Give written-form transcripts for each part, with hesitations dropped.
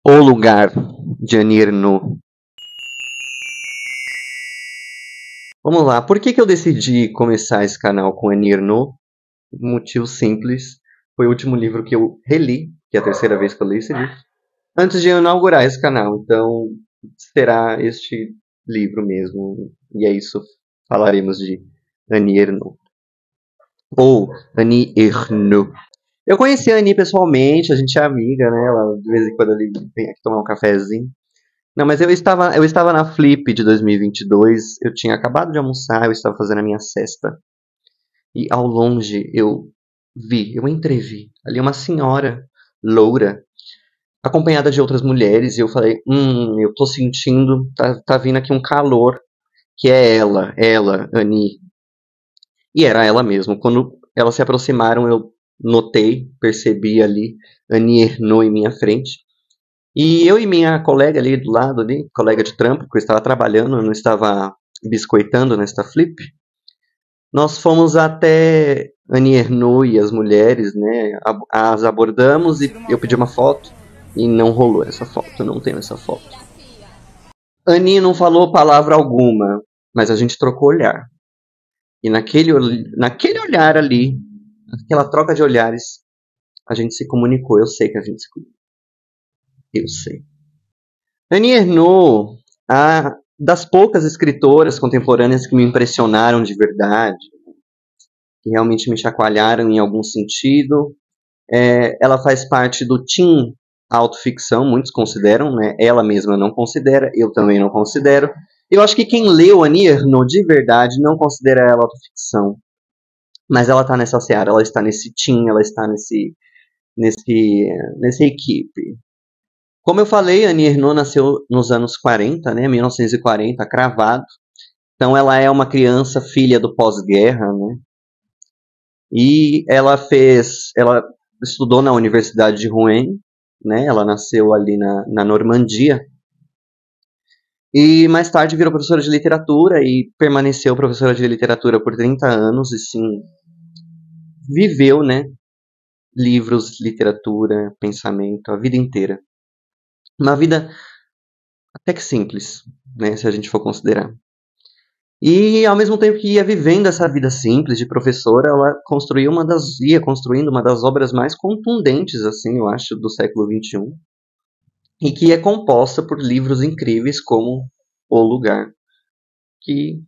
O Lugar, de Annie Ernaux. Vamos lá, por que eu decidi começar esse canal com Annie Ernaux? Motivo simples, foi o último livro que eu reli, que é a terceira vez que eu leio esse livro, antes de eu inaugurar esse canal. Então, será este livro mesmo, e é isso, falaremos de Annie Ernaux. Ou Annie Ernaux. Eu conheci a Annie pessoalmente, a gente é amiga, né? Ela, de vez em quando ele vem aqui tomar um cafezinho. Não, mas eu estava na Flip de 2022, eu tinha acabado de almoçar, eu estava fazendo a minha cesta. E ao longe eu entrevi ali uma senhora loura, acompanhada de outras mulheres, e eu falei, eu tô sentindo, tá vindo aqui um calor, que é ela, Annie. E era ela mesmo. Quando elas se aproximaram, eu notei, percebi ali Annie Ernaux em minha frente. E eu e minha colega ali do lado, ali, colega de trampo, que eu estava trabalhando, eu não estava biscoitando nesta flip, nós fomos até Annie Ernaux e as mulheres, né? As abordamos e eu pedi uma foto e não rolou essa foto, eu não tenho essa foto. Annie não falou palavra alguma, mas a gente trocou olhar. E naquele olhar ali, aquela troca de olhares, a gente se comunicou. Eu sei que a gente se comunicou. Eu sei. Annie Ernaux, das poucas escritoras contemporâneas que me impressionaram de verdade, que realmente me chacoalharam em algum sentido, ela faz parte do teen autoficção, muitos consideram, né? Ela mesma não considera, eu também não considero. Eu acho que quem leu Annie Ernaux de verdade não considera ela autoficção, mas ela está nessa seara, ela está nesse teen, ela está nessa equipe. Como eu falei, Annie Ernaux nasceu nos anos 40, né, 1940, cravado. Então ela é uma criança filha do pós-guerra, né? E ela estudou na Universidade de Rouen, né? Ela nasceu ali na Normandia. E mais tarde virou professora de literatura e permaneceu professora de literatura por 30 anos e sim viveu, né? Livros, literatura, pensamento, a vida inteira. Uma vida até que simples, né, se a gente for considerar. E ao mesmo tempo que ia vivendo essa vida simples de professora, ela ia construindo uma das obras mais contundentes, assim, eu acho, do século XXI, e que é composta por livros incríveis como O Lugar, que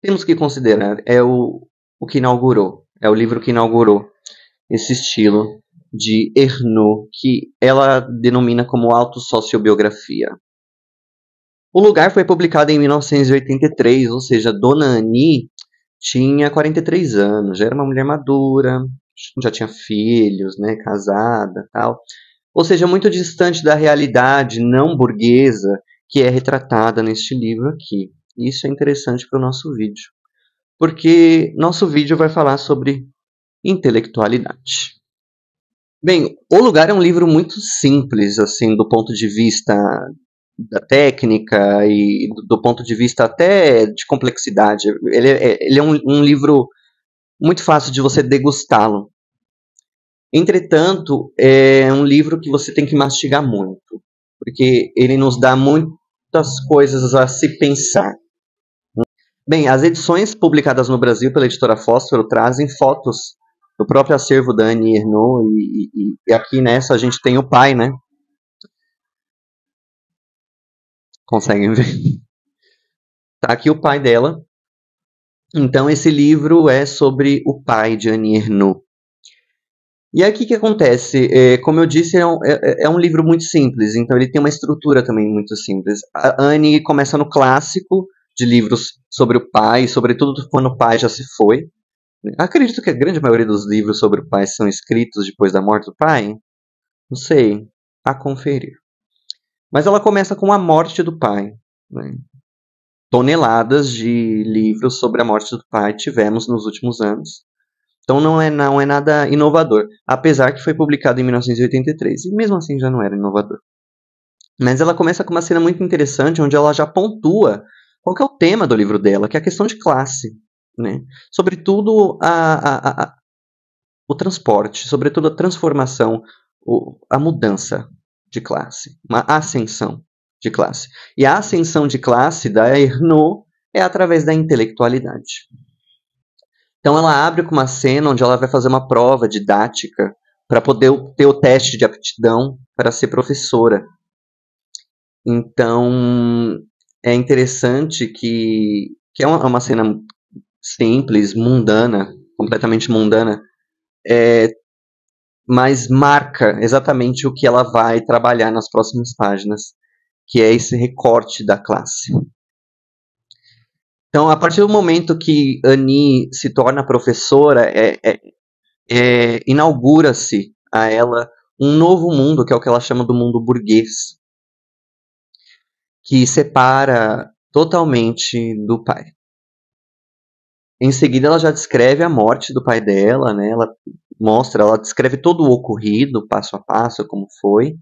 temos que considerar, é o que inaugurou, é o livro que inaugurou esse estilo de Ernaux, que ela denomina como autossociobiografia. O Lugar foi publicado em 1983, ou seja, Dona Annie tinha 43 anos, já era uma mulher madura, já tinha filhos, né, casada, tal. Ou seja, muito distante da realidade não burguesa que é retratada neste livro aqui. Isso é interessante para o nosso vídeo, porque nosso vídeo vai falar sobre intelectualidade. Bem, O Lugar é um livro muito simples, assim, do ponto de vista da técnica e do ponto de vista até de complexidade. Ele é um livro muito fácil de você degustá-lo. Entretanto, é um livro que você tem que mastigar muito, porque ele nos dá muitas coisas a se pensar. Bem, as edições publicadas no Brasil pela editora Fósforo trazem fotos do próprio acervo da Annie Ernaux e aqui nessa a gente tem o pai, né? Conseguem ver? Tá aqui o pai dela. Então esse livro é sobre o pai de Annie Ernaux. E aí o que acontece? Como eu disse, é um livro muito simples, então ele tem uma estrutura também muito simples. A Annie começa no clássico de livros sobre o pai, sobretudo quando o pai já se foi. Acredito que a grande maioria dos livros sobre o pai são escritos depois da morte do pai. Não sei, a conferir. Mas ela começa com a morte do pai. Né? Toneladas de livros sobre a morte do pai tivemos nos últimos anos. Então não é nada inovador, apesar que foi publicado em 1983, e mesmo assim já não era inovador. Mas ela começa com uma cena muito interessante, onde ela já pontua qual que é o tema do livro dela, que é a questão de classe. Né? Sobretudo o transporte, sobretudo a transformação, a mudança. de classe, uma ascensão de classe. E a ascensão de classe da Ernaux é através da intelectualidade. Então ela abre com uma cena onde ela vai fazer uma prova didática para poder ter o teste de aptidão para ser professora. Então é interessante que é uma cena simples, mundana, completamente mundana, mas marca exatamente o que ela vai trabalhar nas próximas páginas, que é esse recorte da classe. Então, a partir do momento que Annie se torna professora, inaugura-se a ela um novo mundo, que é o que ela chama do mundo burguês, que separa totalmente do pai. Em seguida, ela já descreve a morte do pai dela, né? Ela descreve todo o ocorrido, passo a passo, como foi.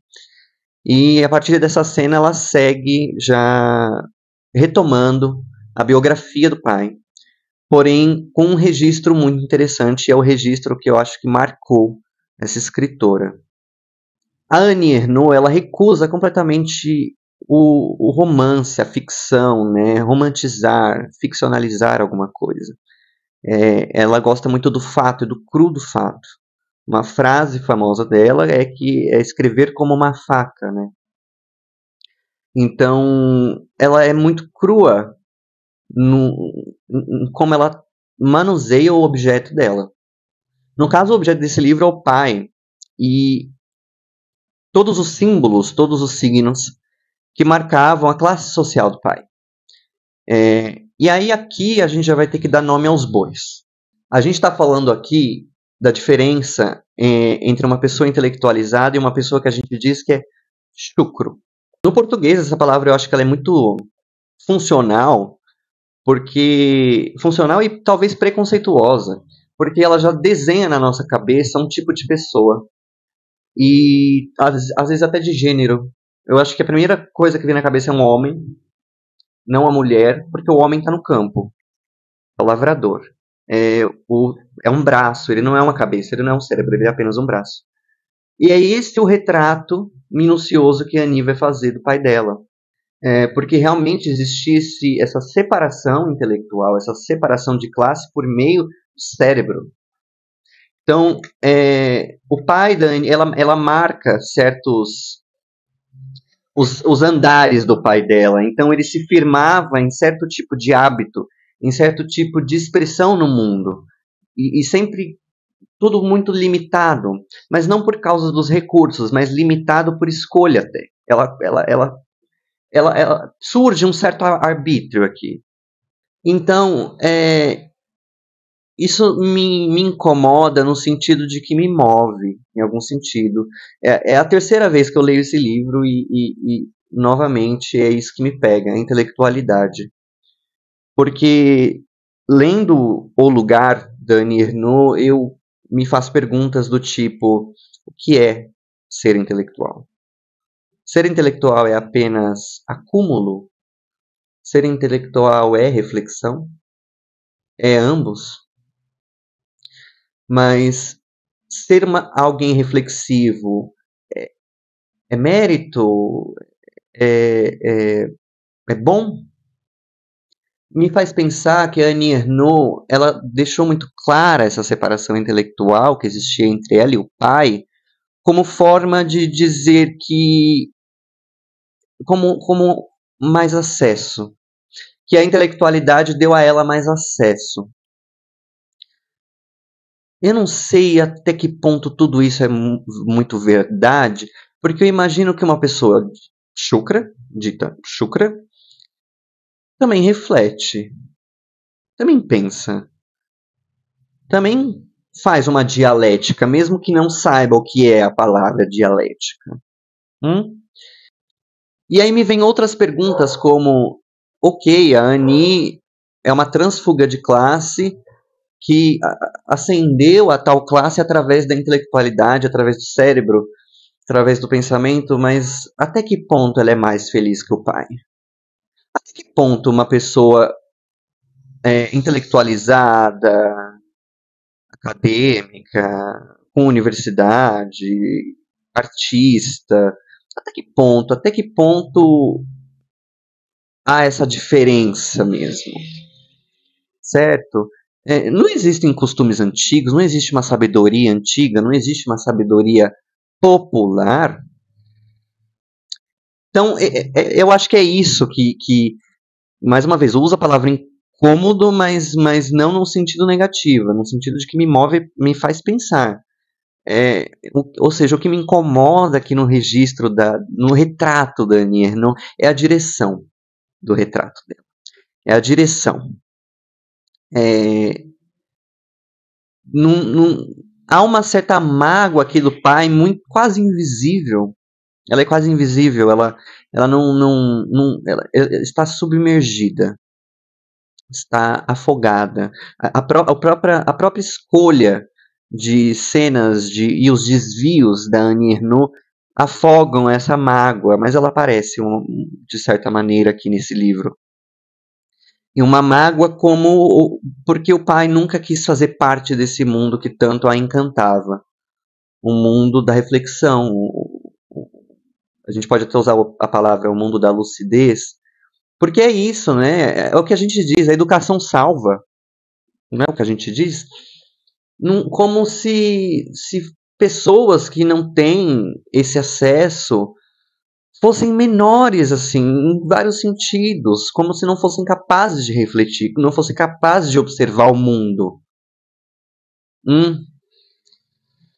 E a partir dessa cena, ela segue já retomando a biografia do pai, porém com um registro muito interessante, é o registro que eu acho que marcou essa escritora. A Annie Ernaux, ela recusa completamente o romance, a ficção, né? Romantizar, ficcionalizar alguma coisa. Ela gosta muito do fato, do cru do fato. Uma frase famosa dela é que é escrever como uma faca, né? Então, ela é muito crua em como ela manuseia o objeto dela. No caso, o objeto desse livro é o pai, e todos os símbolos, todos os signos que marcavam a classe social do pai. E aí aqui a gente já vai ter que dar nome aos bois. A gente está falando aqui da diferença entre uma pessoa intelectualizada e uma pessoa que a gente diz que é chucro. No português, essa palavra eu acho que ela é muito funcional, porque funcional e talvez preconceituosa, porque ela já desenha na nossa cabeça um tipo de pessoa, e às vezes até de gênero. Eu acho que a primeira coisa que vem na cabeça é um homem, não a mulher, porque o homem está no campo, é o lavrador. É um braço, ele não é uma cabeça, ele não é um cérebro, ele é apenas um braço. E é esse o retrato minucioso que a Annie vai fazer do pai dela. Porque realmente existisse essa separação intelectual, essa separação de classe por meio do cérebro. Então, o pai da Annie, ela marca certos os andares do pai dela. Então, ele se firmava em certo tipo de hábito, em certo tipo de expressão no mundo. E sempre tudo muito limitado, mas não por causa dos recursos, mas limitado por escolha até. Ela surge um certo arbítrio aqui. Então, isso me incomoda no sentido de que me move, em algum sentido. É a terceira vez que eu leio esse livro e novamente, é isso que me pega, a intelectualidade. Porque, lendo O Lugar, da Annie Ernaux, eu me faço perguntas do tipo: o que é ser intelectual? Ser intelectual é apenas acúmulo? Ser intelectual é reflexão? É ambos? Mas ser alguém reflexivo é mérito? É bom? Me faz pensar que a Annie Ernaux, ela deixou muito clara essa separação intelectual que existia entre ela e o pai, como forma de dizer que como mais acesso, que a intelectualidade deu a ela mais acesso. Eu não sei até que ponto tudo isso é muito verdade, porque eu imagino que uma pessoa chucra, dita chucra, também reflete, também pensa, também faz uma dialética, mesmo que não saiba o que é a palavra dialética. E aí me vem outras perguntas como, ok, a Annie é uma transfuga de classe que ascendeu a tal classe através da intelectualidade, através do cérebro, através do pensamento, mas até que ponto ela é mais feliz que o pai? Até que ponto uma pessoa intelectualizada, acadêmica, com universidade, artista, Até que ponto há essa diferença mesmo, certo? Não existem costumes antigos, não existe uma sabedoria antiga, não existe uma sabedoria popular. Então, eu acho que é isso que mais uma vez, eu uso a palavra incômodo, mas não no sentido negativo, no sentido de que me move, me faz pensar. Ou seja, o que me incomoda aqui no registro, no retrato da Annie Ernaux é a direção do retrato dela. É a direção. É, há uma certa mágoa aqui do pai, muito, quase invisível. Ela é quase invisível, ela ela está submergida, está afogada. A própria escolha de cenas e os desvios da Annie Ernaux afogam essa mágoa, mas ela aparece de certa maneira aqui nesse livro. E uma mágoa porque o pai nunca quis fazer parte desse mundo que tanto a encantava. O mundo da reflexão. A gente pode até usar a palavra o mundo da lucidez, porque é isso, né? É o que a gente diz, a educação salva. Não é o que a gente diz? Como se pessoas que não têm esse acesso fossem menores, assim, em vários sentidos, como se não fossem capazes de refletir, não fossem capazes de observar o mundo.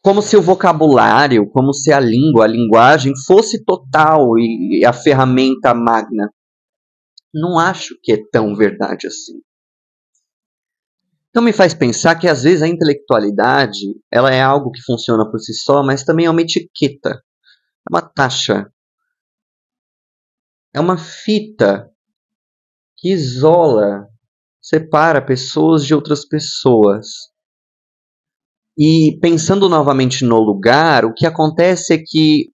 Como se o vocabulário, como se a língua, a linguagem fosse total e a ferramenta magna. Não acho que é tão verdade assim. Então me faz pensar que às vezes a intelectualidade, ela é algo que funciona por si só, mas também é uma etiqueta, é uma taxa, é uma fita que isola, separa pessoas de outras pessoas. E pensando novamente no lugar, o que acontece é que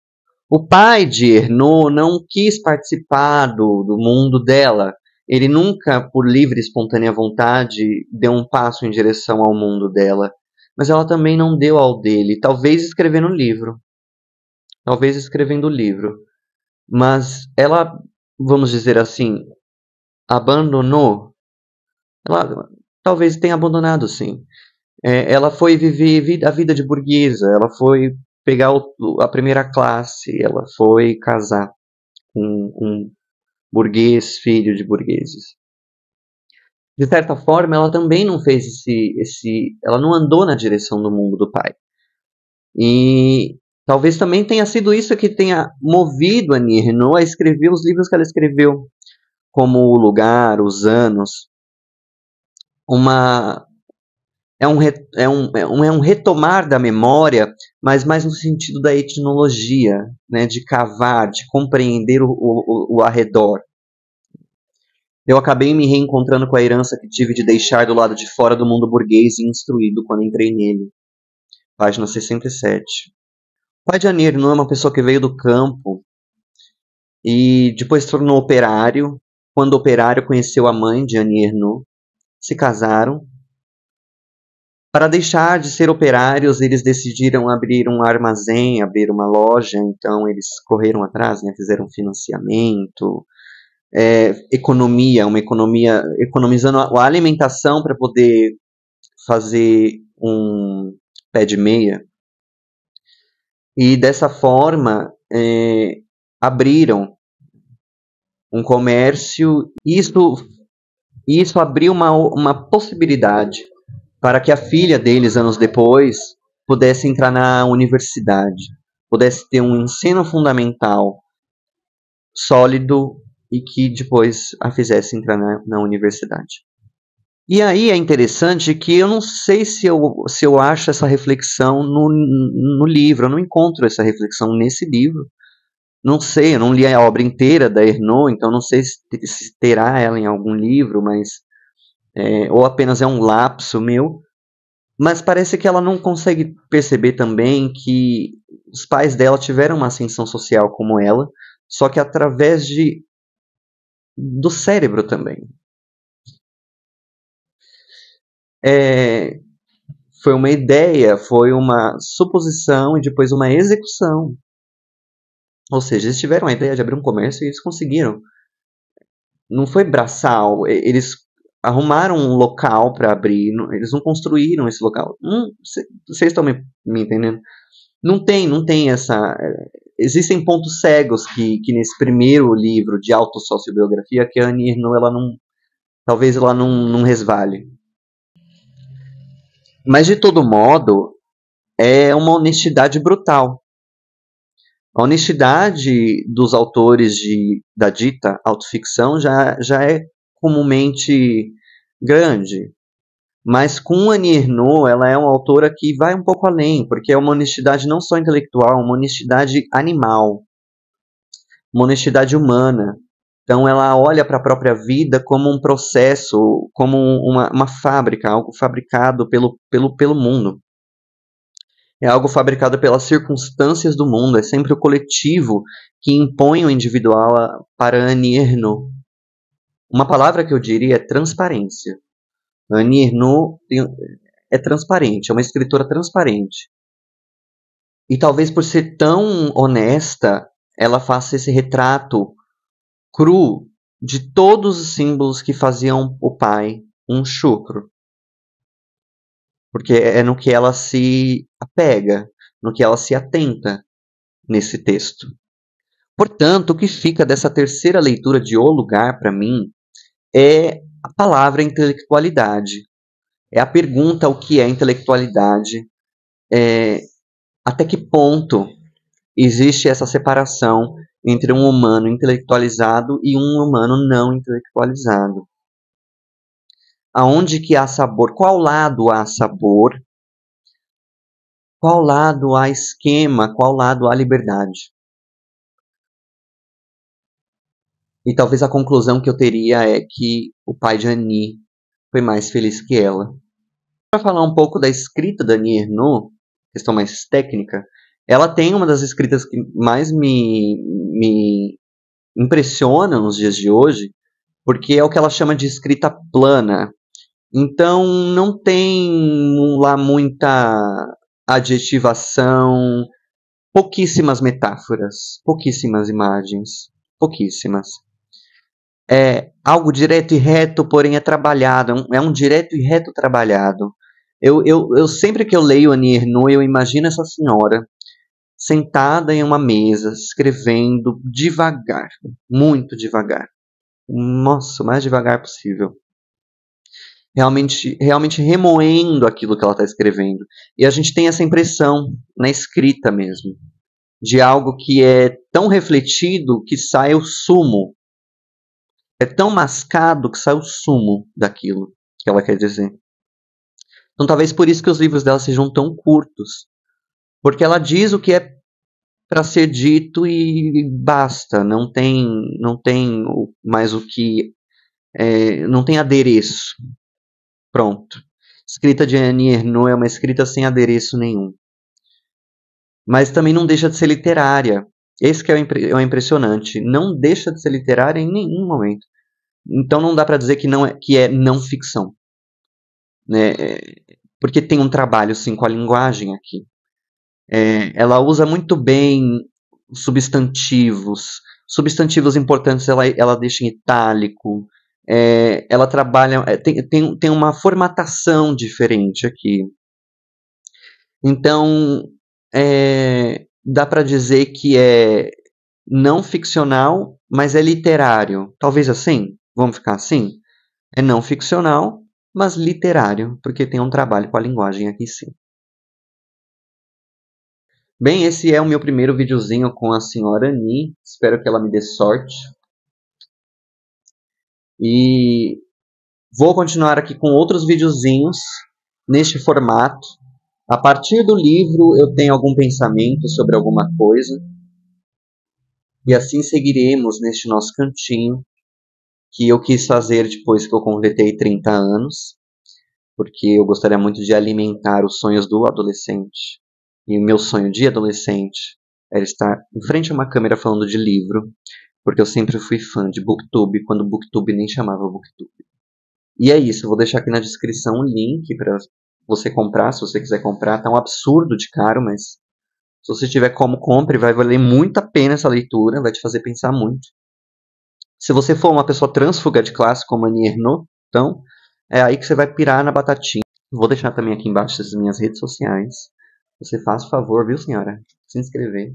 o pai de Ernaux não quis participar do mundo dela. Ele nunca, por livre e espontânea vontade, deu um passo em direção ao mundo dela. Mas ela também não deu ao dele, talvez escrevendo o livro. Talvez escrevendo o livro. Mas ela, vamos dizer assim, abandonou. Ela talvez tenha abandonado, sim. Ela foi viver a vida de burguesa, ela foi pegar a primeira classe, ela foi casar com um burguês, filho de burgueses. De certa forma, ela também não fez ela não andou na direção do mundo do pai. E talvez também tenha sido isso que tenha movido a Annie Ernaux a escrever os livros que ela escreveu, como O Lugar, Os Anos. Uma é um retomar da memória, mas mais no sentido da etnologia, né, de cavar, de compreender o arredor. Eu acabei me reencontrando com a herança que tive de deixar do lado de fora do mundo burguês e instruído quando entrei nele. Página 67. O pai de Janeiro não é uma pessoa que veio do campo e depois se tornou operário. Quando operário, conheceu a mãe de Annie Ernaux, se casaram. Para deixar de ser operários, eles decidiram abrir um armazém, abrir uma loja, então eles correram atrás, né, fizeram financiamento, uma economia, economizando a alimentação para poder fazer um pé de meia. E dessa forma, abriram um comércio. Isso abriu uma possibilidade para que a filha deles, anos depois, pudesse entrar na universidade, pudesse ter um ensino fundamental sólido e que depois a fizesse entrar na universidade. E aí é interessante que eu não sei se eu acho essa reflexão no livro, eu não encontro essa reflexão nesse livro. Não sei, eu não li a obra inteira da Ernaux, então não sei se terá ela em algum livro, mas ou apenas é um lapso meu. Mas parece que ela não consegue perceber também que os pais dela tiveram uma ascensão social como ela, só que através do cérebro também. Foi uma ideia, foi uma suposição e depois uma execução. Ou seja, eles tiveram a ideia de abrir um comércio e eles conseguiram. Não foi braçal, eles arrumaram um local para abrir, eles não construíram esse local. Vocês estão me entendendo? Não tem essa. Existem pontos cegos que nesse primeiro livro de autossociobiografia que a Annie Ernaux, ela não, talvez ela não resvale. Mas de todo modo, é uma honestidade brutal. A honestidade dos autores da dita autoficção já é comumente grande. Mas com Annie Ernaux, ela é uma autora que vai um pouco além, porque é uma honestidade não só intelectual, uma honestidade animal, uma honestidade humana. Então ela olha para a própria vida como um processo, como uma fábrica, algo fabricado pelo mundo. É algo fabricado pelas circunstâncias do mundo, é sempre o coletivo que impõe o individual para Annie Ernaux. Uma palavra que eu diria é transparência. Annie Ernaux é transparente, é uma escritora transparente. E talvez por ser tão honesta, ela faça esse retrato cru de todos os símbolos que faziam o pai um chucro. Porque é no que ela se apega, no que ela se atenta nesse texto. Portanto, o que fica dessa terceira leitura de O Lugar para mim é a palavra intelectualidade. É a pergunta o que é intelectualidade, até que ponto existe essa separação entre um humano intelectualizado e um humano não intelectualizado. Aonde que há sabor? Qual lado há sabor? Qual lado há esquema? Qual lado há liberdade? E talvez a conclusão que eu teria é que o pai de Annie foi mais feliz que ela. Para falar um pouco da escrita da Annie Ernaux, questão mais técnica, ela tem uma das escritas que mais me impressiona nos dias de hoje, porque é o que ela chama de escrita plana. Então não tem lá muita adjetivação, pouquíssimas metáforas, pouquíssimas imagens, pouquíssimas. É algo direto e reto, porém é trabalhado, é um direto e reto trabalhado. Eu sempre que eu leio Annie Ernaux, eu imagino essa senhora sentada em uma mesa, escrevendo devagar, muito devagar. Nossa, o mais devagar possível. Realmente remoendo aquilo que ela está escrevendo. E a gente tem essa impressão na escrita mesmo, de algo que é tão refletido que sai o sumo. É tão mascado que sai o sumo daquilo que ela quer dizer. Então talvez por isso que os livros dela sejam tão curtos. Porque ela diz o que é para ser dito e basta. Não tem mais o que. Não tem adereço. Pronto. Escrita de Annie Ernaux é uma escrita sem adereço nenhum. Mas também não deixa de ser literária. Esse que é o impressionante. Não deixa de ser literária em nenhum momento. Então não dá para dizer que é não ficção. Né? Porque tem um trabalho sim com a linguagem aqui. Ela usa muito bem substantivos importantes ela deixa em itálico, ela trabalha, tem uma formatação diferente aqui. Então, dá para dizer que é não ficcional, mas é literário. Talvez assim, vamos ficar assim? É não ficcional, mas literário, porque tem um trabalho com a linguagem aqui sim. Bem, esse é o meu primeiro videozinho com a senhora Annie. Espero que ela me dê sorte. E vou continuar aqui com outros videozinhos neste formato. A partir do livro eu tenho algum pensamento sobre alguma coisa. E assim seguiremos neste nosso cantinho que eu quis fazer depois que eu completei 30 anos. Porque eu gostaria muito de alimentar os sonhos do adolescente. E o meu sonho de adolescente era estar em frente a uma câmera falando de livro, porque eu sempre fui fã de Booktube, quando Booktube nem chamava Booktube. E é isso, eu vou deixar aqui na descrição o link para você comprar, se você quiser comprar. Tá um absurdo de caro, mas Se você tiver como, compre, vai valer muito a pena essa leitura, vai te fazer pensar muito. Se você for uma pessoa trânsfuga de classe, como a Annie Ernaux, então, é aí que você vai pirar na batatinha. Vou deixar também aqui embaixo as minhas redes sociais. Você faz o favor, viu, senhora? Se inscrever.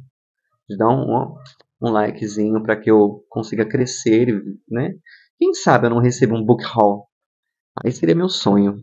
De dar um likezinho para que eu consiga crescer, né? Quem sabe eu não recebo um book haul. Aí seria meu sonho.